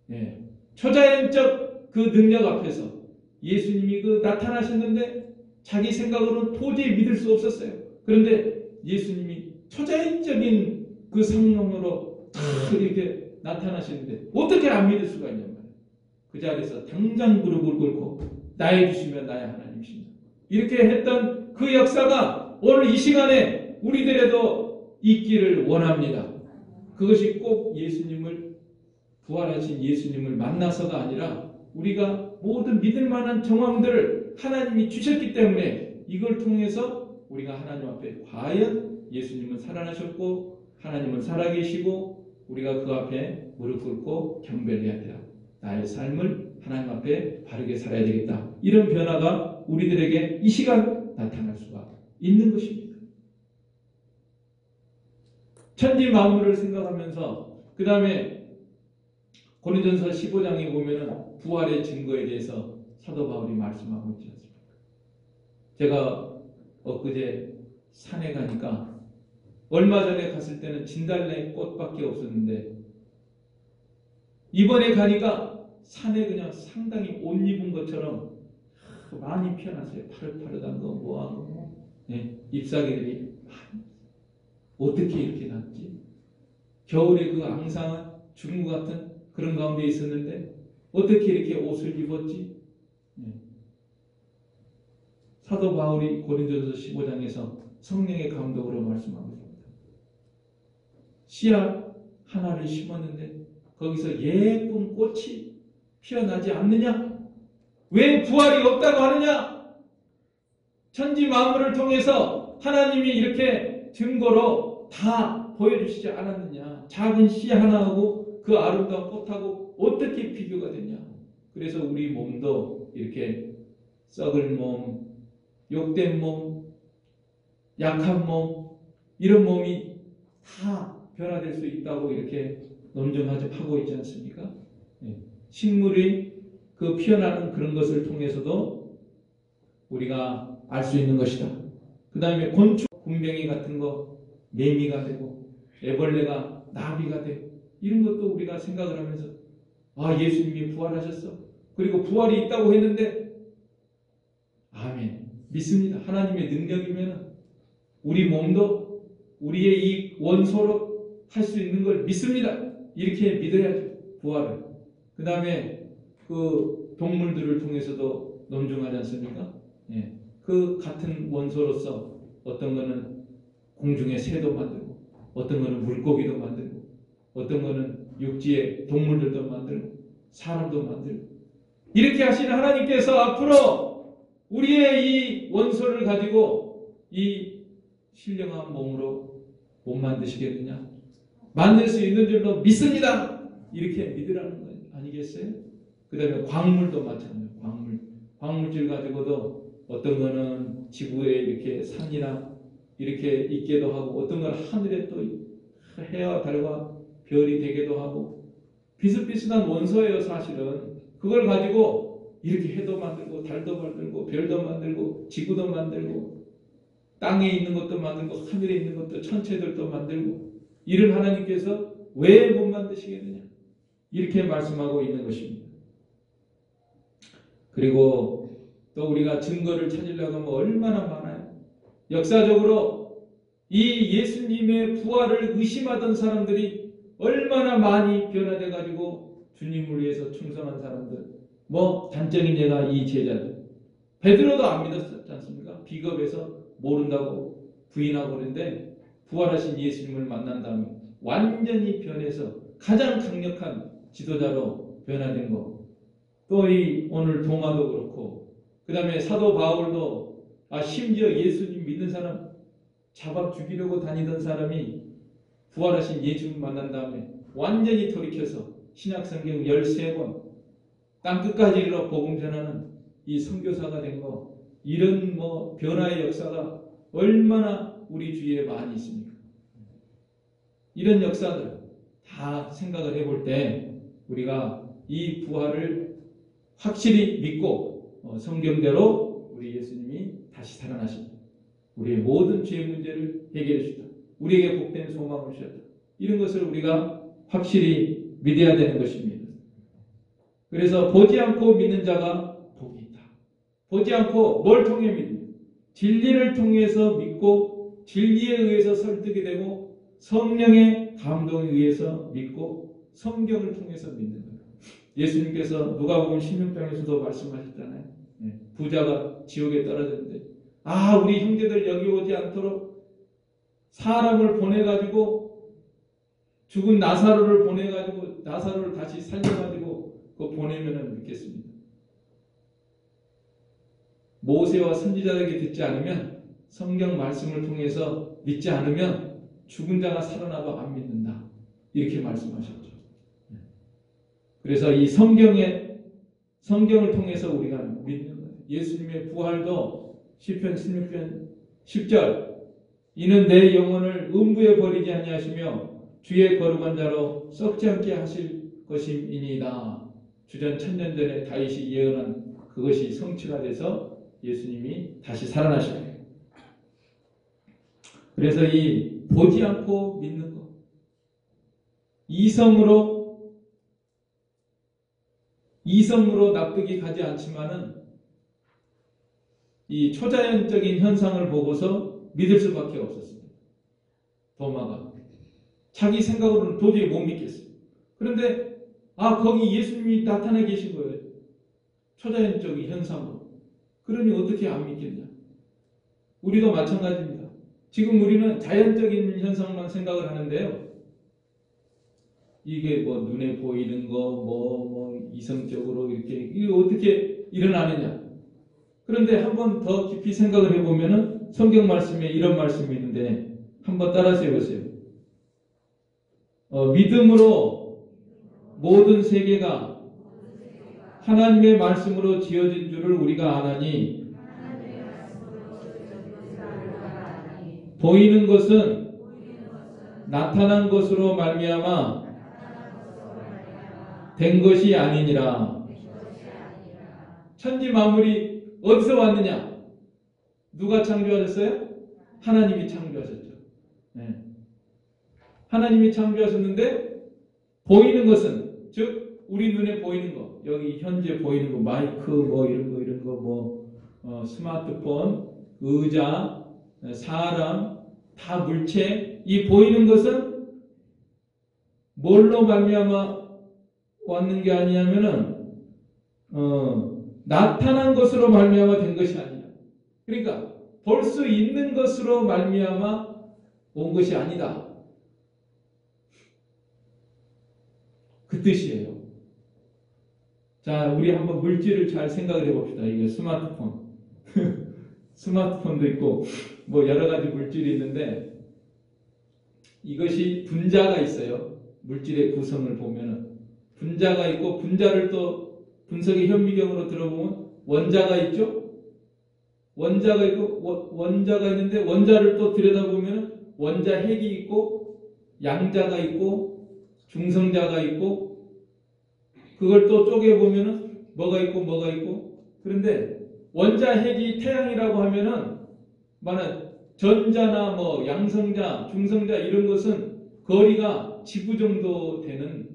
네, 초자연적 그 능력 앞에서 예수님이 그 나타나셨는데 자기 생각으로는 도저히 믿을 수 없었어요. 그런데 예수님이 초자연적인 그 성령으로 이렇게 나타나시는데 어떻게 안 믿을 수가 있냔 말이에요. 그 자리에서 당장 무릎을 꿇고 나의 주시면 나의 하나님이십니다. 이렇게 했던 그 역사가 오늘 이 시간에 우리들에도 있기를 원합니다. 그것이 꼭 예수님을 부활하신 예수님을 만나서가 아니라 우리가 모든 믿을 만한 정황들을 하나님이 주셨기 때문에 이걸 통해서 우리가 하나님 앞에 과연 예수님은 살아나셨고 하나님은 살아계시고 우리가 그 앞에 무릎 꿇고 경배를 해야 돼요. 나의 삶을 하나님 앞에 바르게 살아야 되겠다. 이런 변화가 우리들에게 이 시간 나타날 수가 있는 것입니다. 천지 만물을 생각하면서 그 다음에 고린도전서 15장에 보면은 부활의 증거에 대해서 사도 바울이 말씀하고 있지 않습니까? 제가 엊그제 산에 가니까 얼마 전에 갔을 때는 진달래 꽃밖에 없었는데 이번에 가니까 산에 그냥 상당히 옷 입은 것처럼 많이 피어났어요. 파릇파릇한 거 뭐하고 잎사귀들이 어떻게 이렇게 났지? 겨울에 그 앙상한 죽은 것 같은 그런 가운데 있었는데 어떻게 이렇게 옷을 입었지? 사도 바울이 고린도전서 15장에서 성령의 감독으로 말씀하고 있습니다. 씨앗 하나를 심었는데 거기서 예쁜 꽃이 피어나지 않느냐? 왜 부활이 없다고 하느냐? 천지 만물을 통해서 하나님이 이렇게 증거로 다 보여주시지 않았느냐? 작은 씨 하나하고 그 아름다운 꽃하고 어떻게 비교가 되냐? 그래서 우리 몸도 이렇게 썩을 몸, 욕된 몸, 약한 몸, 이런 몸이 다 변화될 수 있다고 이렇게 논증하고 있지 않습니까? 식물이 그 피어나는 그런 것을 통해서도 우리가 알 수 있는 것이다. 그 다음에 곤충, 군뱅이 같은 거 매미가 되고 애벌레가 나비가 되고 이런 것도 우리가 생각을 하면서 예수님이 부활하셨어. 그리고 부활이 있다고 했는데 아멘. 믿습니다. 하나님의 능력이면 우리 몸도 우리의 이 원소로 할 수 있는 걸 믿습니다. 이렇게 믿어야죠. 부활을. 그 다음에 그 동물들을 통해서도 논증하지 않습니까? 그 같은 원소로서 어떤 거는 공중의 새도 만들고 어떤 거는 물고기도 만들고 어떤 거는 육지의 동물들도 만들고 사람도 만들고 이렇게 하시는 하나님께서 앞으로 우리의 이 원소를 가지고 이 신령한 몸으로 못 만드시겠느냐? 만들 수 있는 줄로 믿습니다. 이렇게 믿으라는 거 아니겠어요? 그 다음에 광물도 마찬가지예요. 광물질 가지고도 어떤 거는 지구에 이렇게 산이나 이렇게 있게도 하고 어떤 건 하늘에 또 해와 달과 별이 되기도 하고 비슷비슷한 원소예요. 사실은 그걸 가지고 이렇게 해도 만들고 달도 만들고 별도 만들고 지구도 만들고 땅에 있는 것도 만들고 하늘에 있는 것도 천체들도 만들고 이런 하나님께서 왜 못 만드시겠느냐 이렇게 말씀하고 있는 것입니다. 그리고 또 우리가 증거를 찾으려고 하면 얼마나 많아요. 역사적으로 이 예수님의 부활을 의심하던 사람들이 얼마나 많이 변화돼 가지고 주님을 위해서 충성한 사람들. 단적인 예가 이 제자들. 베드로도 안 믿었지 않습니까? 비겁해서 모른다고 부인하고 그랬는데 부활하신 예수님을 만난 다음에 완전히 변해서 가장 강력한 지도자로 변화된 거. 또 오늘 동화도 그렇고 그 다음에 사도 바울도 심지어 예수님 믿는 사람 잡아 죽이려고 다니던 사람이 부활하신 예수님 만난 다음에 완전히 돌이켜서 신약성경 13권 땅끝까지 이르러 복음 전하는 이 선교사가 된 거. 이런 변화의 역사가 얼마나 우리 주위에 많이 있습니까? 이런 역사들 다 생각을 해볼 때 우리가 이 부활을 확실히 믿고 성경대로 우리 예수님이 다시 살아나신 우리의 모든 죄의 문제를 해결해 주셨다. 우리에게 복된 소망을 주셨다. 이런 것을 우리가 확실히 믿어야 되는 것입니다. 그래서 보지 않고 믿는 자가 복이 있다. 보지 않고 뭘 통해 믿느냐? 진리를 통해서 믿고 진리에 의해서 설득이 되고 성령의 감동에 의해서 믿고 성경을 통해서 믿는 거예요. 예수님께서 누가복음 16장에서도 말씀하셨잖아요. 부자가 지옥에 떨어졌는데 우리 형제들 여기 오지 않도록 사람을 보내가지고 죽은 나사로를 보내가지고 나사로를 다시 살려가지고 그거 보내면은 믿겠습니다. 모세와 선지자에게 듣지 않으면 성경 말씀을 통해서 믿지 않으면 죽은 자가 살아나도 안 믿는다. 이렇게 말씀하셨죠. 그래서 이 성경을 통해서 우리가 믿는 거예요. 예수님의 부활도 시편 16편 10절 이는 내 영혼을 음부에 버리지 아니하시며 주의 거룩한 자로 썩지 않게 하실 것임이니이다. 주전 1000년 전에 다윗이 예언한 그것이 성취가 돼서 예수님이 다시 살아나신 거예요. 그래서 이 보지 않고 믿는 것, 이성으로 납득이 가지 않지만은 이 초자연적인 현상을 보고서 믿을 수밖에 없었습니다. 도마가 자기 생각으로는 도저히 못 믿겠어요. 그런데 거기 예수님이 나타나 계신 거예요. 초자연적인 현상으로. 그러니 어떻게 안 믿겠냐? 우리도 마찬가지입니다. 지금 우리는 자연적인 현상만 생각을 하는데요. 이게 뭐 눈에 보이는 거, 이성적으로 이게 어떻게 일어나느냐? 그런데 한번 더 깊이 생각을 해보면은 성경 말씀에 이런 말씀이 있는데 한번 따라서 해보세요. 믿음으로 모든 세계가 하나님의 말씀으로 지어진 줄을 우리가 아나니 보이는 것은 나타난 것으로 말미암아 된 것이 아니니라. 천지 만물이 어디서 왔느냐? 누가 창조하셨어요? 하나님이 창조하셨죠. 하나님이 창조하셨는데 보이는 것은 즉 우리 눈에 보이는 거, 여기 현재 보이는 거, 마이크 이런 거 스마트폰, 의자, 사람, 다 물체, 이 보이는 것은 뭘로 말미암아 왔는 게 아니냐면은 나타난 것으로 말미암아 된 것이 아니라, 그러니까 볼 수 있는 것으로 말미암아 온 것이 아니다. 그 뜻이에요. 자, 우리 한번 물질을 잘 생각을 해봅시다. 이게 스마트폰. 스마트폰도 있고, 여러 가지 물질이 있는데, 이것이 분자가 있어요. 물질의 구성을 보면은. 분자가 있고, 분자를 또 분석의 현미경으로 들어보면, 원자가 있죠? 원자가 있고, 원자가 있는데, 원자를 또 들여다보면, 원자 핵이 있고, 양자가 있고, 중성자가 있고, 그걸 또 쪼개보면은 뭐가 있고 그런데 원자 핵이 태양이라고 하면은 만약 전자나 양성자, 중성자 이런 것은 거리가 지구 정도 되는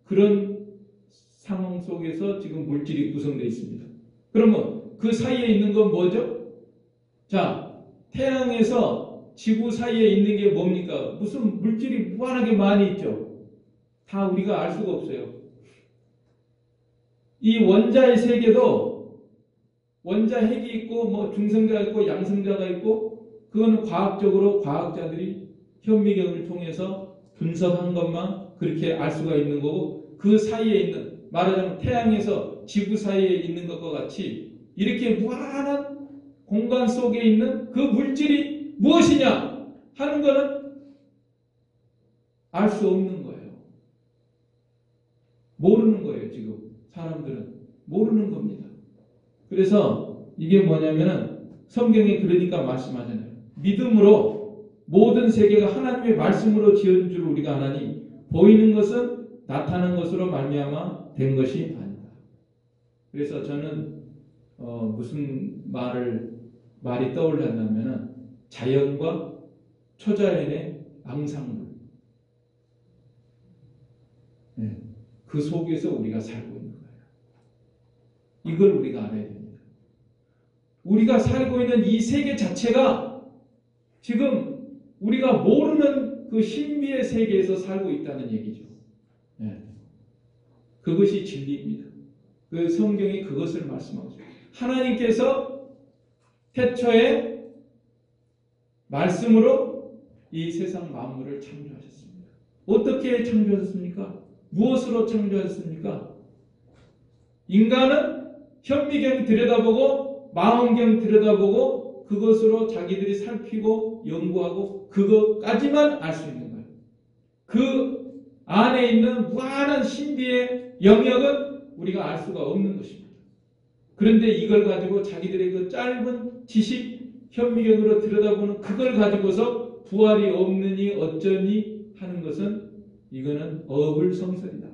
그런 상황 속에서 지금 물질이 구성되어 있습니다. 그러면 그 사이에 있는 건 뭐죠? 자, 태양에서 지구 사이에 있는 게 뭡니까? 무슨 물질이 무한하게 많이 있죠. 다 우리가 알 수가 없어요. 이 원자의 세계도 원자 핵이 있고 중성자가 있고 양성자가 있고 그거는 과학적으로 과학자들이 현미경을 통해서 분석한 것만 그렇게 알 수가 있는 거고, 그 사이에 있는, 말하자면 태양에서 지구 사이에 있는 것과 같이 이렇게 무한한 공간 속에 있는 그 물질이 무엇이냐 하는 것은 알 수 없는 거예요. 모르는 거예요. 지금 사람들은 모르는 겁니다. 그래서 이게 뭐냐면은 성경에 그러니까 말씀하잖아요. 믿음으로 모든 세계가 하나님의 말씀으로 지은 줄 우리가 아나니 보이는 것은 나타난 것으로 말미암아 된 것이 아니다. 그래서 저는 무슨 말이 떠올랐냐면은 자연과 초자연의 앙상블, 그 속에서 우리가 살고 있는 거예요. 이걸 우리가 알아야 됩니다. 우리가 살고 있는 이 세계 자체가 지금 우리가 모르는 그 신비의 세계에서 살고 있다는 얘기죠. 그것이 진리입니다. 그 성경이 그것을 말씀하고 있습니다. 하나님께서 태초에 말씀으로 이 세상 만물을 창조하셨습니다. 어떻게 창조하셨습니까? 무엇으로 창조하셨습니까? 인간은 현미경 들여다보고 망원경 들여다보고 그것으로 자기들이 살피고 연구하고 그것까지만 알 수 있는 거예요. 그 안에 있는 무한한 신비의 영역은 우리가 알 수가 없는 것입니다. 그런데 이걸 가지고 자기들의 그 짧은 지식 현미경으로 들여다보는 그걸 가지고서 부활이 없느니 어쩌니 하는 것은 이거는 어불성설이다.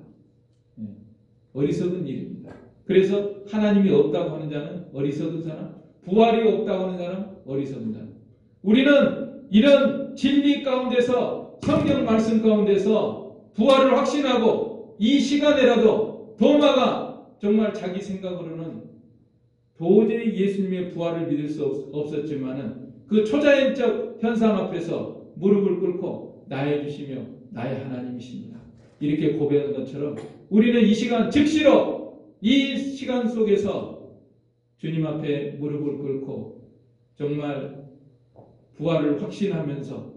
어리석은 일입니다. 그래서 하나님이 없다고 하는 자는 어리석은 사람, 부활이 없다고 하는 사람 어리석은 사람. 우리는 이런 진리 가운데서 성경 말씀 가운데서 부활을 확신하고 이 시간에라도 도마가 정말 자기 생각으로는 도저히 예수님의 부활을 믿을 수 없었지만은 그 초자연적 현상 앞에서 무릎을 꿇고 나의 주시며 나의 하나님이십니다. 이렇게 고백한 것처럼 우리는 이 시간 즉시로 이 시간 속에서 주님 앞에 무릎을 꿇고 정말 부활을 확신하면서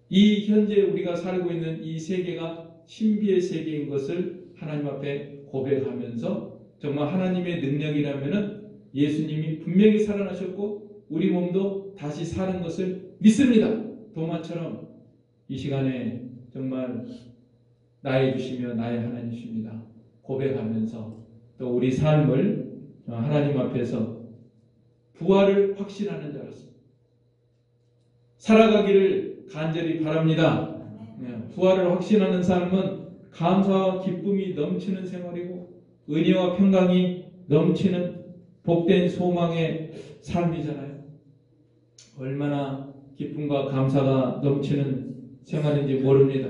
이 현재 우리가 살고 있는 이 세계가 신비의 세계인 것을 하나님 앞에 고백하면서 정말 하나님의 능력이라면은 예수님이 분명히 살아나셨고 우리 몸도 다시 사는 것을 믿습니다. 도마처럼 이 시간에 정말 나의 주시며 나의 하나님이십니다. 고백하면서 또 우리 삶을 하나님 앞에서 부활을 확신하는 자로서 살아가기를 간절히 바랍니다. 부활을 확신하는 삶은 감사와 기쁨이 넘치는 생활이고 은혜와 평강이 넘치는 복된 소망의 삶이잖아요. 얼마나 기쁨과 감사가 넘치는 생활인지 모릅니다.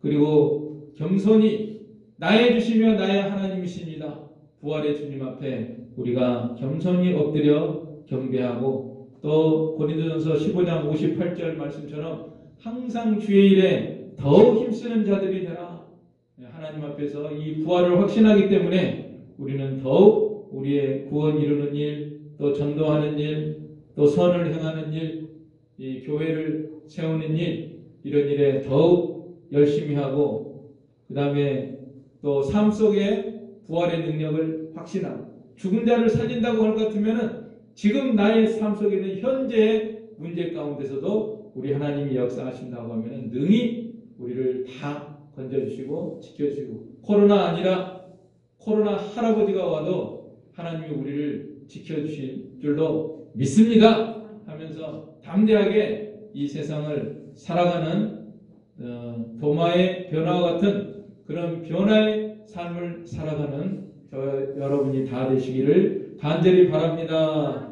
그리고 겸손히 나의 주시며 나의 하나님이십니다. 부활의 주님 앞에 우리가 겸손히 엎드려 경배하고 또 고린도전서 15장 58절 말씀처럼 항상 주의 일에 더욱 힘쓰는 자들이 되라. 하나님 앞에서 이 부활을 확신하기 때문에 우리는 더욱 우리의 구원 이루는 일, 또 전도하는 일, 또 선을 행하는 일, 이 교회를 세우는 일, 이런 일에 더욱 열심히 하고 그 다음에 또 삶 속에 부활의 능력을 확신하고 죽은 자를 살린다고 할 것 같으면 지금 나의 삶 속에는 현재의 문제 가운데서도 우리 하나님이 역사하신다고 하면 능히 우리를 다 건져주시고 지켜주시고 코로나 아니라 코로나 할아버지가 와도 하나님이 우리를 지켜주실 줄로 믿습니다 하면서 담대하게 이 세상을 살아가는 도마의 변화와 같은 그런 변화의 삶을 살아가는 저 여러분이 다 되시기를 간절히 바랍니다.